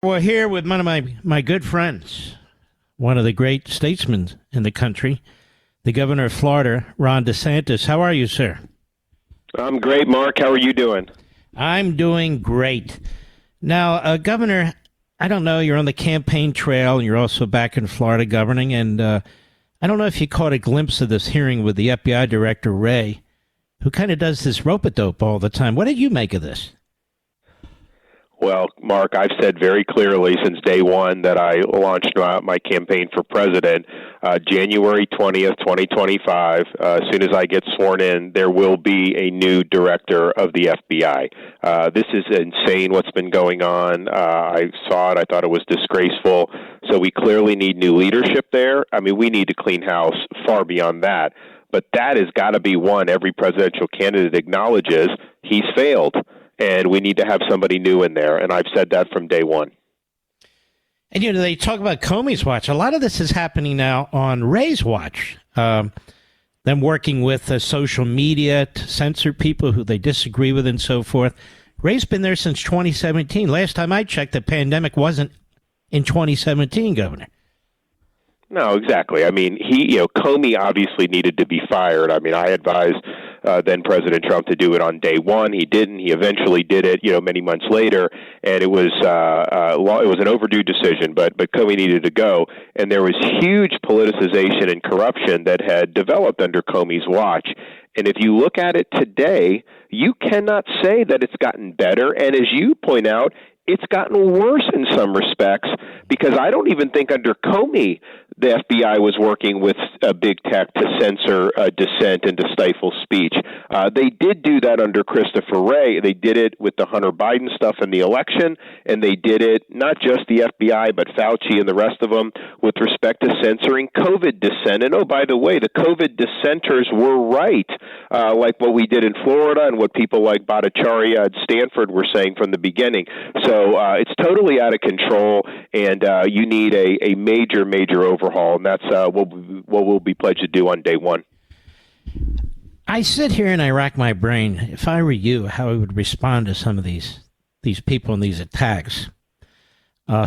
We're here with one of my good friends, one of the great statesmen in the country, the governor of Florida, Ron DeSantis. How are you, sir? I'm great, Mark. How are you doing? I'm doing great. Now, Governor, I don't know, you're on the campaign trail, and you're also back in Florida governing, and I don't know if you caught a glimpse of this hearing with the FBI Director Wray, who kind of does this rope-a-dope all the time. What did you make of this? Well, Mark, I've said very clearly since day one that I launched my campaign for president, January 20th, 2025. As soon as I get sworn in, there will be a new director of the FBI. This is insane what's been going on. I saw it. I thought it was disgraceful. So we clearly need new leadership there. I mean, we need to clean house far beyond that. But that has got to be one every presidential candidate acknowledges he's failed. And we need to have somebody new in there. And I've said that from day one. And, they talk about Comey's watch. A lot of this is happening now on Wray's watch. Them working with social media to censor people who they disagree with and so forth. Wray's been there since 2017. Last time I checked, the pandemic wasn't in 2017, Governor. No, exactly. I mean, Comey obviously needed to be fired. I mean, I advised then President Trump to do it on day one. He didn't. He eventually did it, many months later, and it was an overdue decision. But Comey needed to go, and there was huge politicization and corruption that had developed under Comey's watch. And if you look at it today, you cannot say that it's gotten better. And as you point out, it's gotten worse in some respects, because I don't even think under Comey the FBI was working with big tech to censor dissent and to stifle speech. They did do that under Christopher Wray. They did it with the Hunter Biden stuff in the election, and they did it, not just the FBI, but Fauci and the rest of them, with respect to censoring COVID dissent. And, oh, by the way, the COVID dissenters were right, like what we did in Florida and what people like Bhattacharya at Stanford were saying from the beginning. So it's totally out of control, and you need a major, major overhaul, and that's what we'll be pledged to do on day one. I sit here and I rack my brain. If I were you, how I would respond to some of these people and these attacks.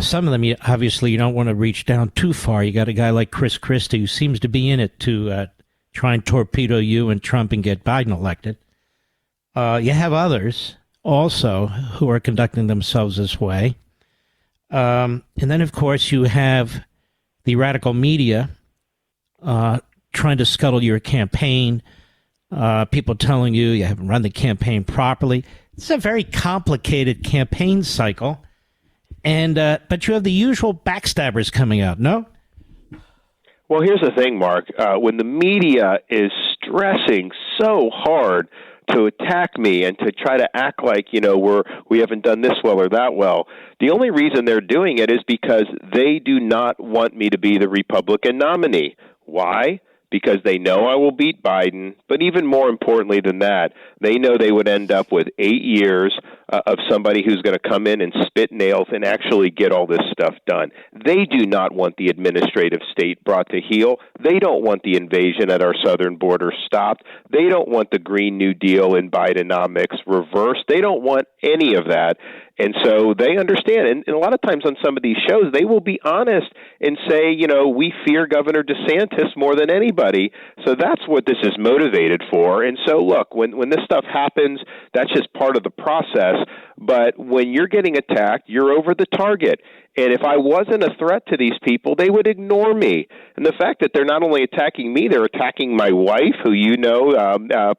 Some of them, obviously, you don't want to reach down too far. You got a guy like Chris Christie who seems to be in it to try and torpedo you and Trump and get Biden elected. You have others also who are conducting themselves this way. And then, of course, you have the radical media trying to scuttle your campaign, people telling you haven't run the campaign properly. It's a very complicated campaign cycle, and but you have the usual backstabbers coming out, no? Well, here's the thing, Mark. When the media is stressing so hard to attack me and to try to act like, we haven't done this well or that well, the only reason they're doing it is because they do not want me to be the Republican nominee. Why? Because they know I will beat Biden, but even more importantly than that, they know they would end up with 8 years of somebody who's going to come in and spit nails and actually get all this stuff done. They do not want the administrative state brought to heel. They don't want the invasion at our southern border stopped. They don't want the Green New Deal in Bidenomics reversed. They don't want any of that. And so they understand. And a lot of times on some of these shows, they will be honest and say, we fear Governor DeSantis more than anybody. So that's what this is motivated for. And so, look, when this stuff happens, that's just part of the process. But when you're getting attacked, you're over the target. And if I wasn't a threat to these people, they would ignore me. And the fact that they're not only attacking me, they're attacking my wife, who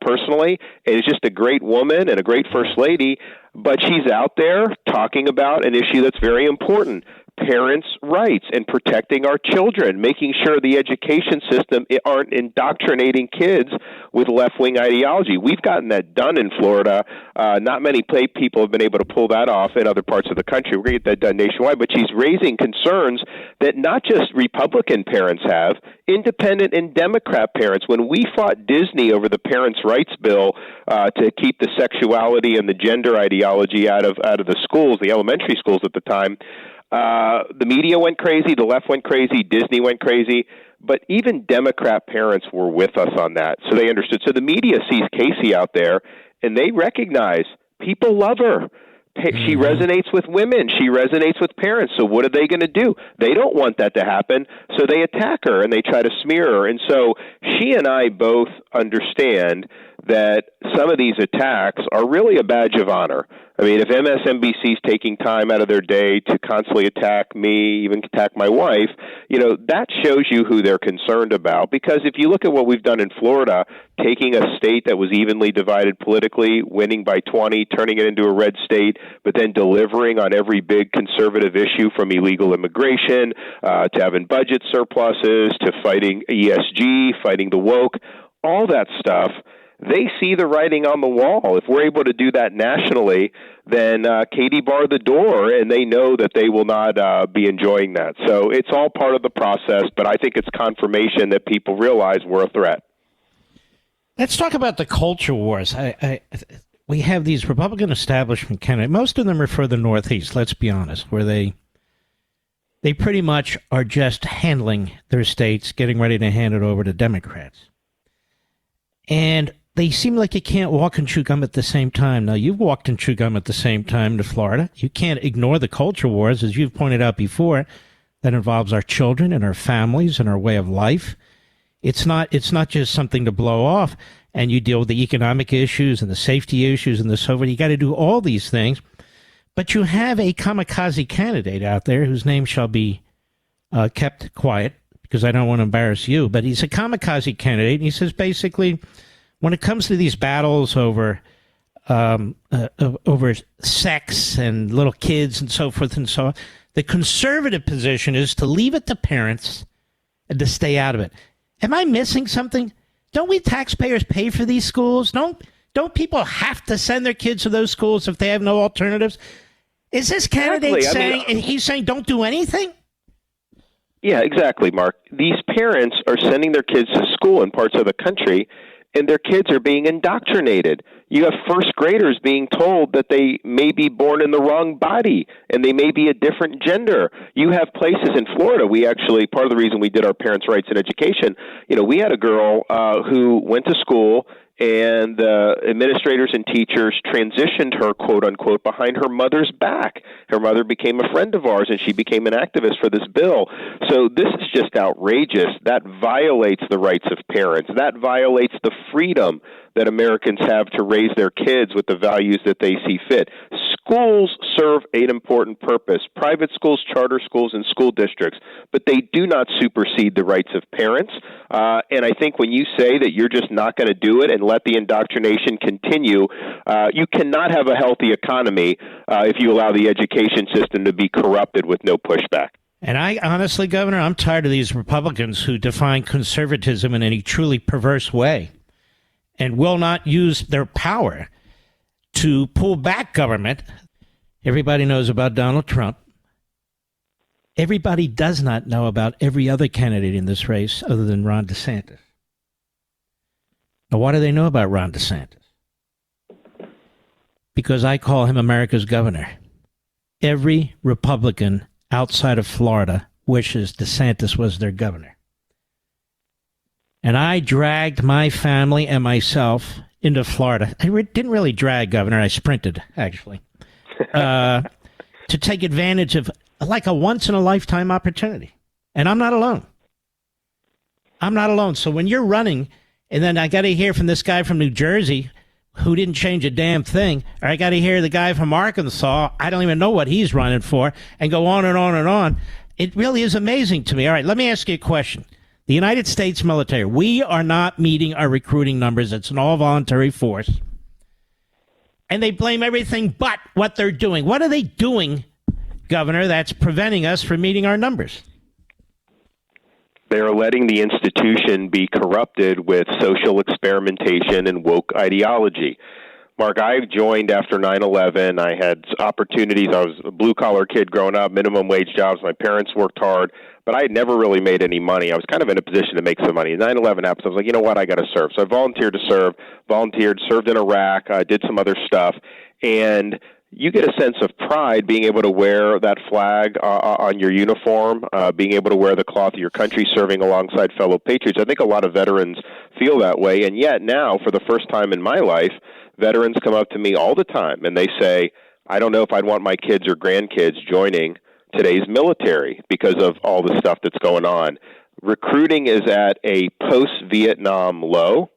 personally, and is just a great woman and a great first lady. But she's out there talking about an issue that's very important. Parents' rights and protecting our children, making sure the education system aren't indoctrinating kids with left-wing ideology. We've gotten that done in Florida. Not many people have been able to pull that off in other parts of the country. We're going to get that done nationwide. But she's raising concerns that not just Republican parents have, independent and Democrat parents. When we fought Disney over the Parents' Rights Bill to keep the sexuality and the gender ideology out of the schools, the elementary schools at the time, the media went crazy, the left went crazy, Disney went crazy, but even Democrat parents were with us on that, so they understood. So the media sees Casey out there, and they recognize people love her. She resonates with women. She resonates with parents. So what are they going to do? They don't want that to happen, so they attack her and they try to smear her. And so she and I both understand that some of these attacks are really a badge of honor. I mean, if MSNBC is taking time out of their day to constantly attack me, even attack my wife, that shows you who they're concerned about. Because if you look at what we've done in Florida, taking a state that was evenly divided politically, winning by 20, turning it into a red state, but then delivering on every big conservative issue from illegal immigration to having budget surpluses to fighting ESG, fighting the woke, all that stuff, they see the writing on the wall. If we're able to do that nationally, then Katie barred the door, and they know that they will not be enjoying that. So it's all part of the process, but I think it's confirmation that people realize we're a threat. Let's talk about the culture wars. We have these Republican establishment candidates. Most of them are for the Northeast, let's be honest, where they pretty much are just handling their states, getting ready to hand it over to Democrats. And they seem like you can't walk and chew gum at the same time. Now, you've walked and chewed gum at the same time to Florida. You can't ignore the culture wars, as you've pointed out before, that involves our children and our families and our way of life. It's not just something to blow off, and you deal with the economic issues and the safety issues and the so forth. You got to do all these things. But you have a kamikaze candidate out there whose name shall be kept quiet because I don't want to embarrass you, but he's a kamikaze candidate, and he says basically, when it comes to these battles over sex and little kids and so forth and so on, the conservative position is to leave it to parents and to stay out of it. Am I missing something? Don't we taxpayers pay for these schools? Don't people have to send their kids to those schools if they have no alternatives? Is this candidate he's saying don't do anything? Yeah, exactly, Mark. These parents are sending their kids to school in parts of the country, and their kids are being indoctrinated. You have first graders being told that they may be born in the wrong body and they may be a different gender. You have places in Florida, part of the reason we did our parents' rights in education, we had a girl who went to school, and the administrators and teachers transitioned her, quote unquote, behind her mother's back. Her mother became a friend of ours, and she became an activist for this bill. So this is just outrageous. That violates the rights of parents. That violates the freedom that Americans have to raise their kids with the values that they see fit. Schools serve an important purpose, private schools, charter schools, and school districts, but they do not supersede the rights of parents. And I think when you say that you're just not going to do it and let the indoctrination continue, you cannot have a healthy economy if you allow the education system to be corrupted with no pushback. And I honestly, Governor, I'm tired of these Republicans who define conservatism in any truly perverse way and will not use their power to pull back government. Everybody knows about Donald Trump. Everybody does not know about every other candidate in this race other than Ron DeSantis. Now, why do they know about Ron DeSantis? Because I call him America's governor. Every Republican outside of Florida wishes DeSantis was their governor. And I dragged my family and myself into Florida. I didn't really drag, Governor. I sprinted, actually, to take advantage of like a once-in-a-lifetime opportunity. And I'm not alone. I'm not alone. So when you're running, and then I got to hear from this guy from New Jersey who didn't change a damn thing, or I got to hear the guy from Arkansas, I don't even know what he's running for, and go on and on and on. It really is amazing to me. All right, let me ask you a question. The United States military, we are not meeting our recruiting numbers. It's an all-voluntary force. And they blame everything but what they're doing. What are they doing, Governor, that's preventing us from meeting our numbers? They are letting the institution be corrupted with social experimentation and woke ideology. Mark, I joined after 9/11. I had opportunities. I was a blue-collar kid growing up, minimum wage jobs. My parents worked hard, but I had never really made any money. I was kind of in a position to make some money. 9/11 happened. I was like, you know what, I got to serve. So I volunteered to serve, served in Iraq, did some other stuff, and you get a sense of pride being able to wear that flag on your uniform, being able to wear the cloth of your country, serving alongside fellow patriots. I think a lot of veterans feel that way, and yet now, for the first time in my life, veterans come up to me all the time, and they say, I don't know if I'd want my kids or grandkids joining today's military because of all the stuff that's going on. Recruiting is at a post-Vietnam low.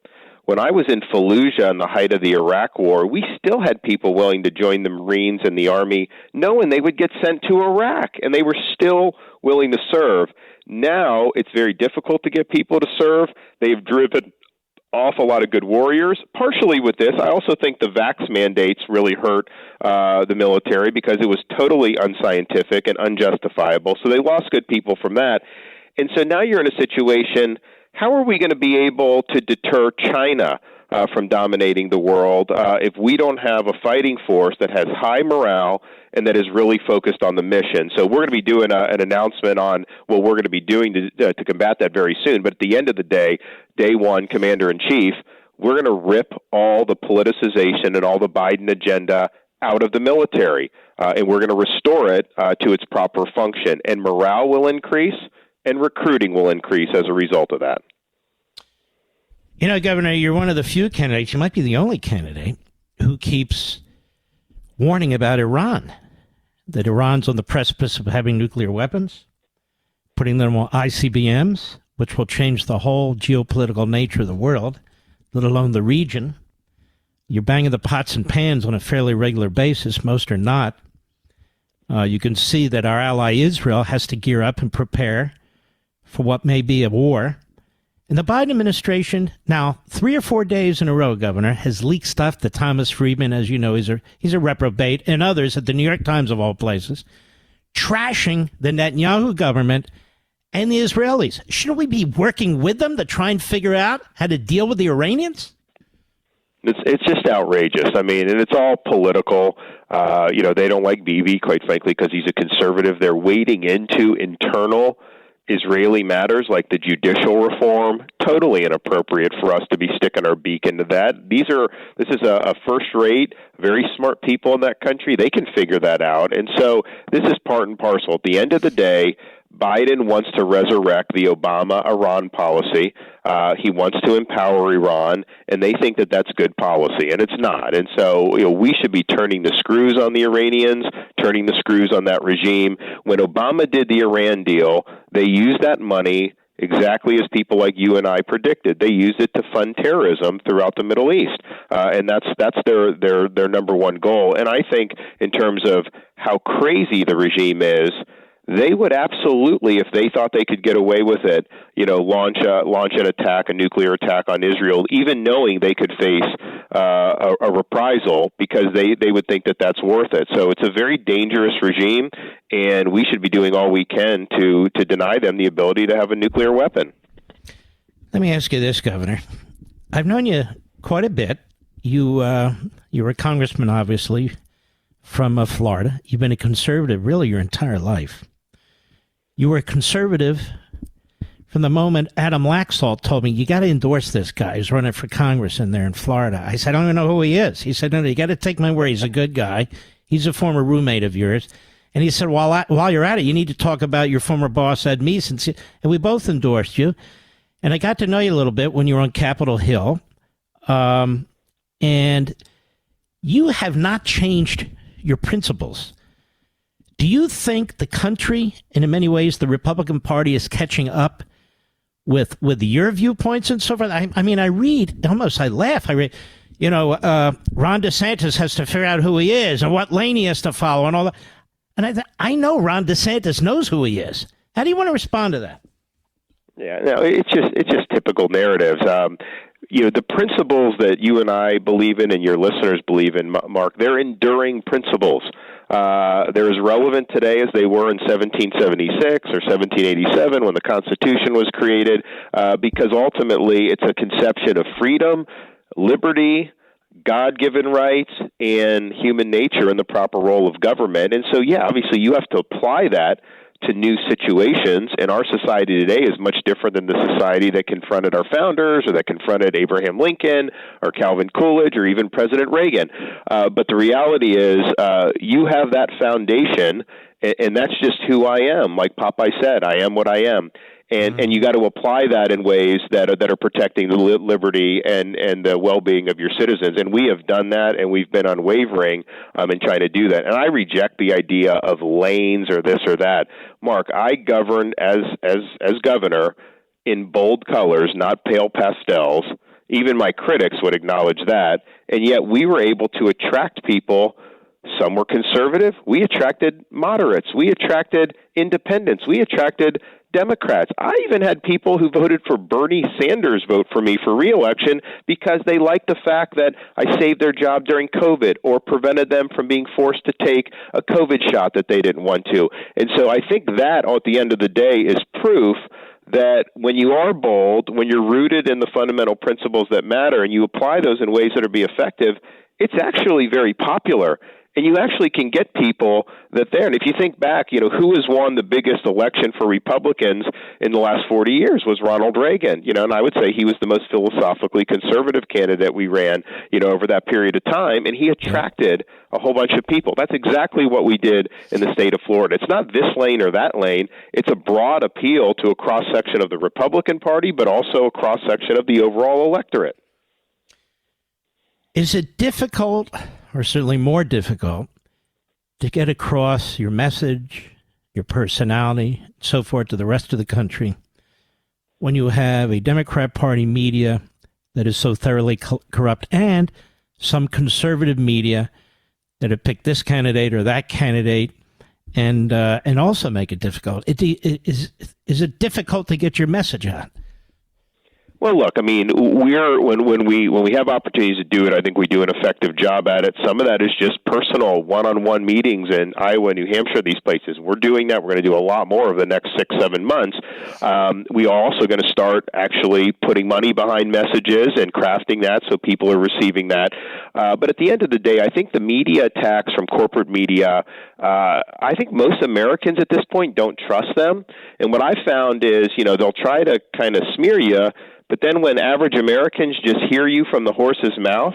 When I was in Fallujah in the height of the Iraq War, we still had people willing to join the Marines and the Army, knowing they would get sent to Iraq, and they were still willing to serve. Now it's very difficult to get people to serve. They've driven off a lot of good warriors. Partially with this, I also think the vax mandates really hurt the military because it was totally unscientific and unjustifiable. So they lost good people from that. And so now you're in a situation, how are we going to be able to deter China from dominating the world if we don't have a fighting force that has high morale and that is really focused on the mission? So we're going to be doing an announcement on what we're going to be doing to combat that very soon. But at the end of the day, day one, Commander-in-Chief, we're going to rip all the politicization and all the Biden agenda out of the military, and we're going to restore it to its proper function. And morale will increase, and recruiting will increase as a result of that. You know, Governor, you're one of the few candidates, you might be the only candidate, who keeps warning about Iran, that Iran's on the precipice of having nuclear weapons, putting them on ICBMs, which will change the whole geopolitical nature of the world, let alone the region. You're banging the pots and pans on a fairly regular basis. Most are not. You can see that our ally Israel has to gear up and prepare for what may be a war. And the Biden administration, now 3 or 4 days in a row, Governor, has leaked stuff to Thomas Friedman, as you know, he's a reprobate, and others at the New York Times of all places, trashing the Netanyahu government and the Israelis. Shouldn't we be working with them to try and figure out how to deal with the Iranians? It's just outrageous. I mean, and it's all political. They don't like Bibi, quite frankly, because he's a conservative. They're wading into internal Israeli matters like the judicial reform. Totally inappropriate for us to be sticking our beak into that. This is a first-rate, very smart people in that country. They can figure that out. And so this is part and parcel. At the end of the day, Biden wants to resurrect the Obama-Iran policy. He wants to empower Iran, and they think that that's good policy, and it's not. And so we should be turning the screws on the Iranians, turning the screws on that regime. When Obama did the Iran deal, they used that money exactly as people like you and I predicted. They used it to fund terrorism throughout the Middle East, and that's their number one goal. And I think in terms of how crazy the regime is, they would absolutely, if they thought they could get away with it, launch an attack, a nuclear attack on Israel, even knowing they could face a reprisal because they would think that that's worth it. So it's a very dangerous regime, and we should be doing all we can to deny them the ability to have a nuclear weapon. Let me ask you this, Governor. I've known you quite a bit. You were a congressman, obviously, from Florida. You've been a conservative really your entire life. You were a conservative from the moment Adam Laxalt told me, you got to endorse this guy who's running for Congress in there in Florida. I said, I don't even know who he is. He said, no, you got to take my word. He's a good guy. He's a former roommate of yours. And he said, while you're at it, you need to talk about your former boss, Ed Meese. And we both endorsed you. And I got to know you a little bit when you were on Capitol Hill. And you have not changed your principles. Do you think the country, and in many ways the Republican Party, is catching up with your viewpoints and so forth? I mean, I laugh. I read, Ron DeSantis has to figure out who he is and what lane he has to follow and all that. And I know Ron DeSantis knows who he is. How do you want to respond to that? Yeah, no, it's just typical narratives. The principles that you and I believe in and your listeners believe in, Mark, they're enduring principles. They're as relevant today as they were in 1776 or 1787 when the Constitution was created, because ultimately it's a conception of freedom, liberty, God-given rights, and human nature and the proper role of government. And so, obviously you have to apply that to new situations, and our society today is much different than the society that confronted our founders or that confronted Abraham Lincoln or Calvin Coolidge or even President Reagan. But the reality is you have that foundation, and that's just who I am. Like Popeye said, I am what I am. and you got to apply that in ways that are protecting the liberty and the well-being of your citizens. And we have done that, and we've been unwavering in trying to do that. And I reject the idea of lanes or this or that. Mark, I governed as governor in bold colors, not pale pastels. Even my critics would acknowledge that. And yet we were able to attract people. Some were conservative. We attracted moderates. We attracted independents. We attracted Democrats. I even had people who voted for Bernie Sanders vote for me for re-election because they liked the fact that I saved their job during COVID or prevented them from being forced to take a COVID shot that they didn't want to. And so I think that, at the end of the day, is proof that when you are bold, when you're rooted in the fundamental principles that matter, and you apply those in ways that are be effective, it's actually very popular. And you actually can get people that there. And if you think back, who has won the biggest election for Republicans in the last 40 years was Ronald Reagan. And I would say he was the most philosophically conservative candidate we ran, over that period of time. And he attracted a whole bunch of people. That's exactly what we did in the state of Florida. It's not this lane or that lane. It's a broad appeal to a cross-section of the Republican Party, but also a cross-section of the overall electorate. Is it difficult, or certainly more difficult, to get across your message, your personality, and so forth to the rest of the country when you have a Democrat Party media that is so thoroughly corrupt and some conservative media that have picked this candidate or that candidate and also make it difficult? Is it difficult to get your message out? Well, look, I mean, when we have opportunities to do it, I think we do an effective job at it. Some of that is just personal one-on-one meetings in Iowa, New Hampshire, these places. We're doing that. We're going to do a lot more over the next 6-7 months. We are also going to start actually putting money behind messages and crafting that so people are receiving that. But at the end of the day, I think the media attacks from corporate media, I think most Americans at this point don't trust them. And what I found is, they'll try to kind of smear you, but then when average Americans just hear you from the horse's mouth,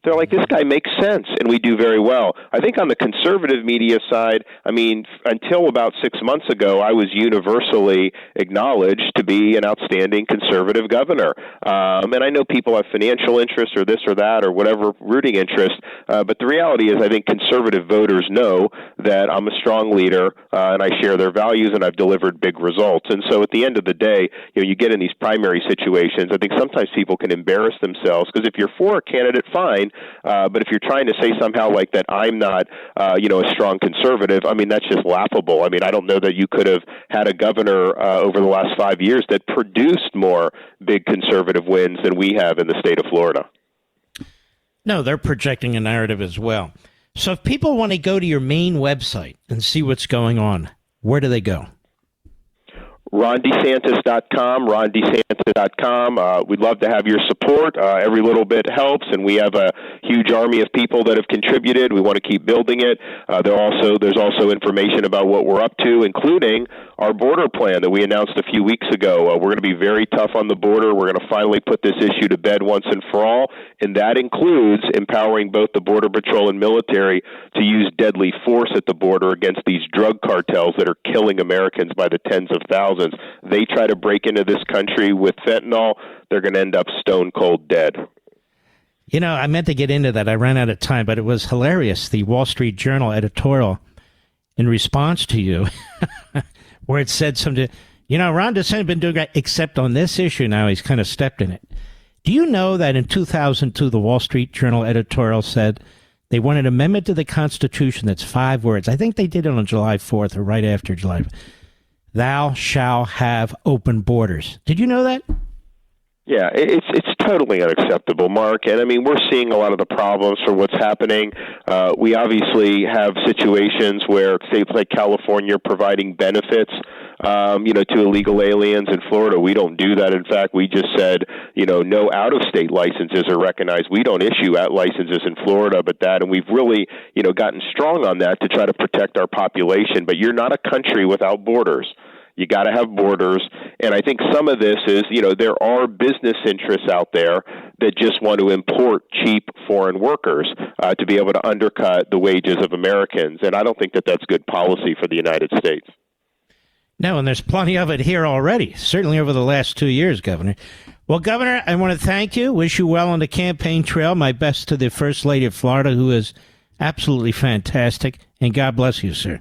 they're like, this guy makes sense, and we do very well. I think on the conservative media side, I mean, until about 6 months ago, I was universally acknowledged to be an outstanding conservative governor. And I know people have financial interests or this or that or whatever rooting interest, but the reality is I think conservative voters know that I'm a strong leader and I share their values and I've delivered big results. And so at the end of the day, you get in these primary situations, I think sometimes people can embarrass themselves because if you're for a candidate, fine. But if you're trying to say somehow like that I'm not, a strong conservative, I mean, that's just laughable. I mean, I don't know that you could have had a governor over the last 5 years that produced more big conservative wins than we have in the state of Florida. No, they're projecting a narrative as well. So if people want to go to your main website and see what's going on, where do they go? RonDeSantis.com, RonDeSantis.com. We'd love to have your support. Every little bit helps, and we have a huge army of people that have contributed. We want to keep building it. There's also information about what we're up to, including our border plan that we announced a few weeks ago. We're going to be very tough on the border. We're going to finally put this issue to bed once and for all, and that includes empowering both the Border Patrol and military to use deadly force at the border against these drug cartels that are killing Americans by the tens of thousands. They try to break into this country with fentanyl, they're going to end up stone cold dead. I meant to get into that. I ran out of time, but it was hilarious. The Wall Street Journal editorial in response to you, where it said something, Ron DeSantis has been doing great, except on this issue now he's kind of stepped in it. Do you know that in 2002, the Wall Street Journal editorial said they want an amendment to the Constitution that's 5 words. I think they did it on July 4th or right after July 4th. Thou shall have open borders. Did you know that? Yeah, it's totally unacceptable, Mark. And I mean, we're seeing a lot of the problems for what's happening. We obviously have situations where states like California are providing benefits, to illegal aliens. In Florida, we don't do that. In fact, we just said, no out-of-state licenses are recognized. We don't issue out licenses in Florida, and we've really, gotten strong on that to try to protect our population. But you're not a country without borders. You got to have borders. And I think some of this is, there are business interests out there that just want to import cheap foreign workers to be able to undercut the wages of Americans. And I don't think that that's good policy for the United States. No, and there's plenty of it here already, certainly over the last 2 years, Governor. Well, Governor, I want to thank you, wish you well on the campaign trail. My best to the First Lady of Florida, who is absolutely fantastic, and God bless you, sir.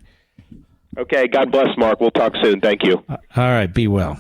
Okay, God bless, Mark. We'll talk soon. Thank you. All right, be well.